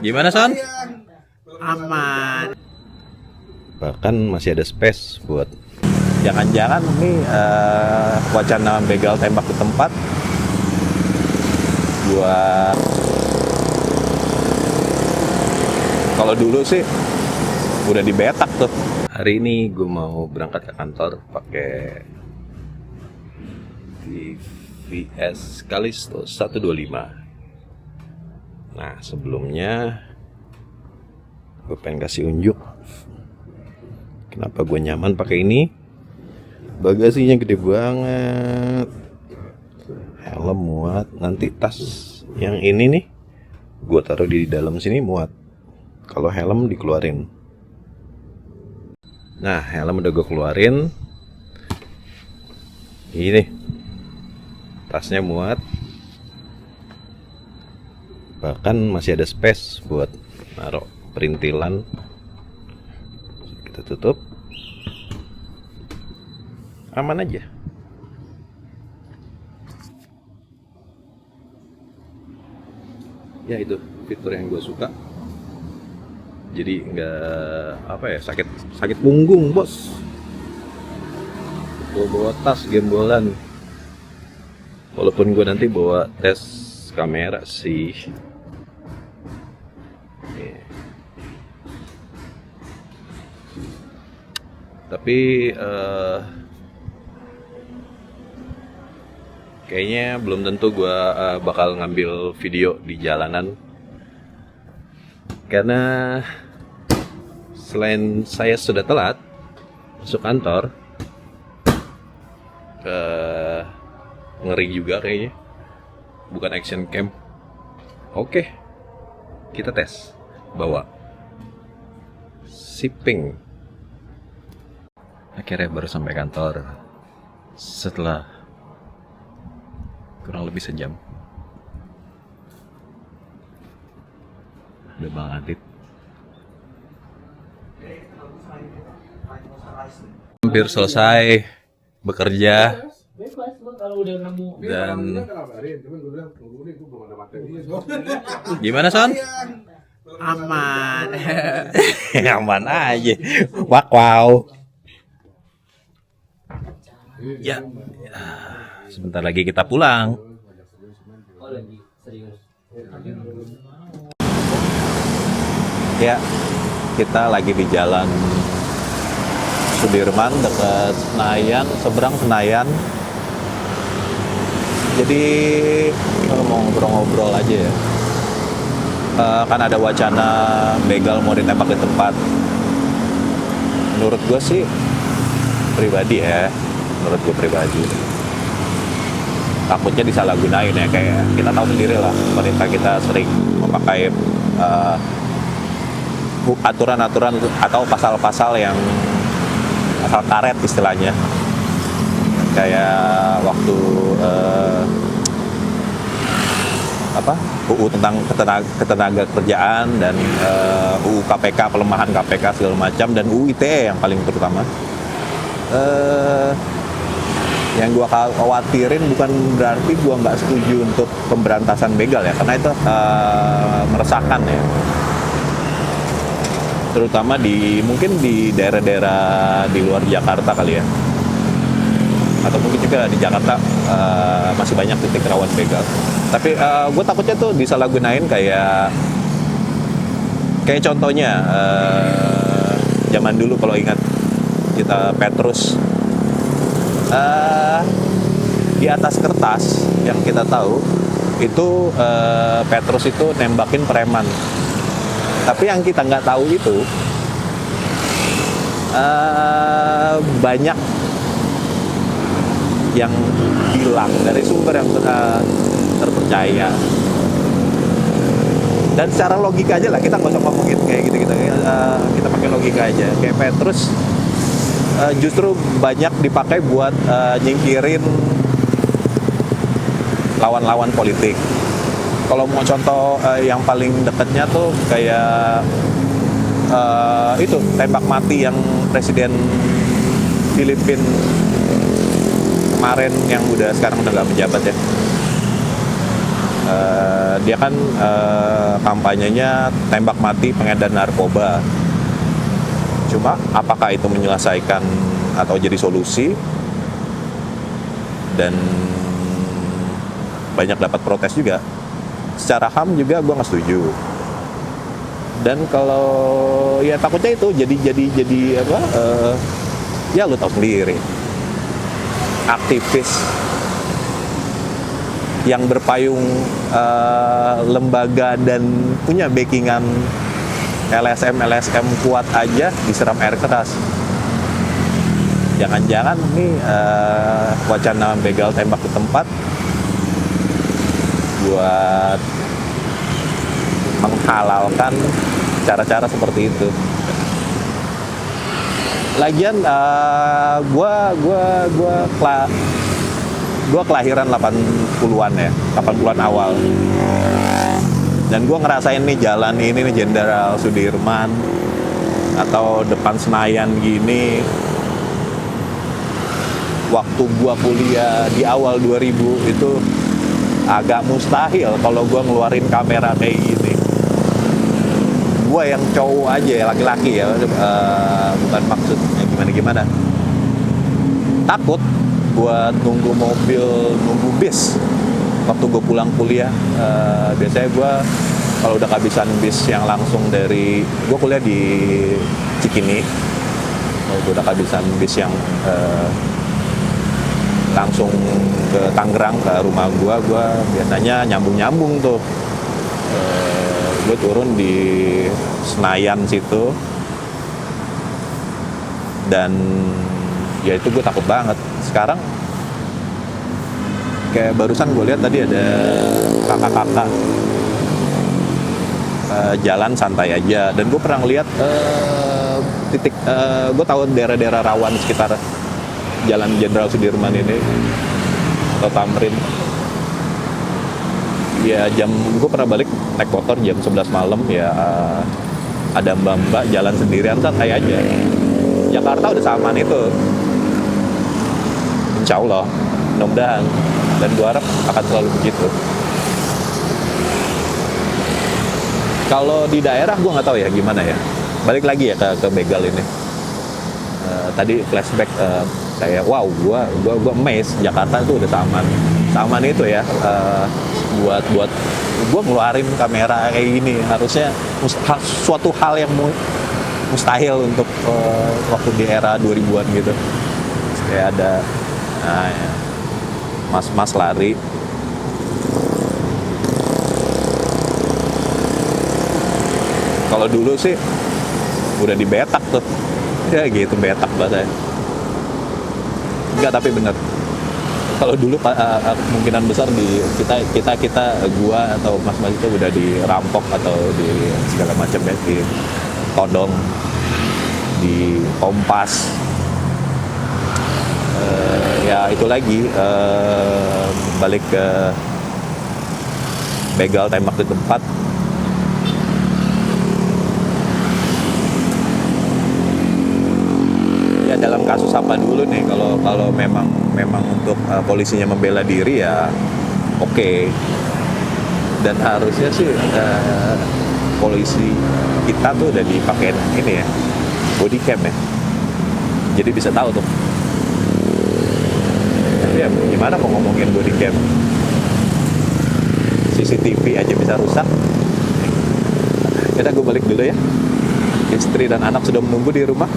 Gimana, Son? Aman. Bahkan masih ada space buat jangan-jangan nih wacana begal tembak di tempat buat kalau dulu sih udah dibetak tuh. Hari ini gue mau berangkat ke kantor pakai TVS Callisto 125. Nah, sebelumnya gue pengen kasih unjuk kenapa gue nyaman pakai ini. Bagasinya gede banget, helm muat. Nanti tas yang ini nih gue taruh di dalam sini muat. Kalau helm dikeluarin. Nah, helm udah gue keluarin. Ini tasnya muat. Bahkan masih ada space buat naruh perintilan. Kita tutup. Aman aja. Ya, itu fitur yang gue suka. Jadi nggak sakit punggung, bos. Gue bawa tas gembolan. Walaupun gue nanti bawa tes kamera sih. Tapi kayaknya belum tentu gue bakal ngambil video di jalanan. Karena selain saya sudah telat masuk kantor, ngeri juga kayaknya. Bukan action cam. Oke, kita tes. Bawa shipping. Akhirnya baru sampai kantor setelah kurang lebih sejam. Udah Bang Adit. Hampir selesai bekerja. Dan gimana, Son? Aman. Aman aja. Wow. Ya, sebentar lagi kita pulang. Ya, kita lagi di jalan Sudirman dekat Senayan, seberang Senayan. Jadi mau ngobrol-ngobrol aja ya. Kan ada wacana begal mau ditembak di tempat. Menurut gue sih pribadi takutnya disalahgunain ya. Kayak kita tahu sendiri lah, pemerintah kita sering memakai aturan-aturan atau pasal-pasal yang pasal karet istilahnya. Kayak waktu UU tentang ketenaga kerjaan dan UU KPK, pelemahan KPK segala macam, dan UU ITE yang paling terutama. Yang gue khawatirin bukan berarti gue nggak setuju untuk pemberantasan begal ya, karena itu meresahkan ya, terutama mungkin di daerah-daerah di luar Jakarta kali ya, atau mungkin juga di Jakarta masih banyak titik rawan begal. Tapi gue takutnya tuh disalahgunain kayak contohnya zaman dulu kalau ingat kita Petrus. Di atas kertas yang kita tahu itu Petrus itu nembakin preman, tapi yang kita nggak tahu itu banyak yang hilang dari sumber yang terpercaya. Dan secara logika aja lah, kita nggak usah ngomongin kayak gitu, kita pakai logika aja. Kayak Petrus justru banyak dipakai buat nyingkirin lawan-lawan politik. Kalau mau contoh yang paling dekatnya tuh kayak itu tembak mati yang Presiden Filipina kemarin yang sekarang udah nggak menjabat ya. dia kan kampanyenya tembak mati pengedar narkoba. Cuma apakah itu menyelesaikan atau jadi solusi? Dan banyak dapat protes juga. Secara HAM juga gue nggak setuju. Dan kalau ya takutnya itu jadi apa? Ya lu tahu sendiri. Aktivis yang berpayung lembaga dan punya backingan LSM kuat aja disiram air keras. Jangan-jangan nih wacana begal tembak di tempat buat menghalalkan cara-cara seperti itu. Lagian gue kelahiran 80-an ya, 80-an awal. Dan gue ngerasain nih jalan ini nih Jenderal Sudirman atau depan Senayan gini. Waktu gue kuliah di awal 2000 itu agak mustahil kalau gue ngeluarin kamera kayak gini. Gue yang cowok aja ya, laki-laki ya, bukan maksudnya gimana-gimana. Takut buat nunggu mobil, nunggu bis waktu gue pulang kuliah. Biasanya gue kalau udah kehabisan bis yang langsung dari, gue kuliah di Cikini, kalau gue udah kehabisan bis yang langsung ke Tangerang, ke rumah gue biasanya nyambung tuh. Gue turun di Senayan situ, dan ya itu gue takut banget. Sekarang kayak barusan gue lihat tadi ada kakak-kakak jalan santai aja, dan gue pernah ngeliat titik, gue tahu daerah-daerah rawan sekitar Jalan Jenderal Sudirman ini atau Tamrin. Ya gue pernah balik naik motor jam 11 malam ya, ada mbak-mbak jalan sendirian santai aja. Jakarta udah samaan itu, insya Allah, mudah-mudahan, dan gue harap akan selalu begitu. Kalau di daerah gue nggak tahu ya gimana ya. Balik lagi ya ke begal ini. Tadi flashback, saya wow, gue amazed Jakarta itu udah samaan itu ya. Buat gue ngeluarin kamera kayak gini harusnya suatu hal yang mustahil untuk waktu di era 2000-an gitu. Kayak ada mas-mas lari, kalau dulu sih udah dibetak tuh ya gitu, betak bahasanya. Enggak, tapi bener, kalau dulu kemungkinan besar di kita gua atau mas-mas itu udah dirampok atau di segala macam ya, di todong, di kompas. Ya itu lagi, balik ke begal tembak di tempat. Ya dalam kasus apa dulu nih, kalau memang untuk polisinya membela diri ya oke. Dan harusnya sih polisi kita tuh udah dipakein ini ya, body cam ya, jadi bisa tahu tuh. Tapi ya gimana mau ngomongin body cam, CCTV aja bisa rusak. Yaudah, gue balik dulu ya, istri dan anak sudah menunggu di rumah.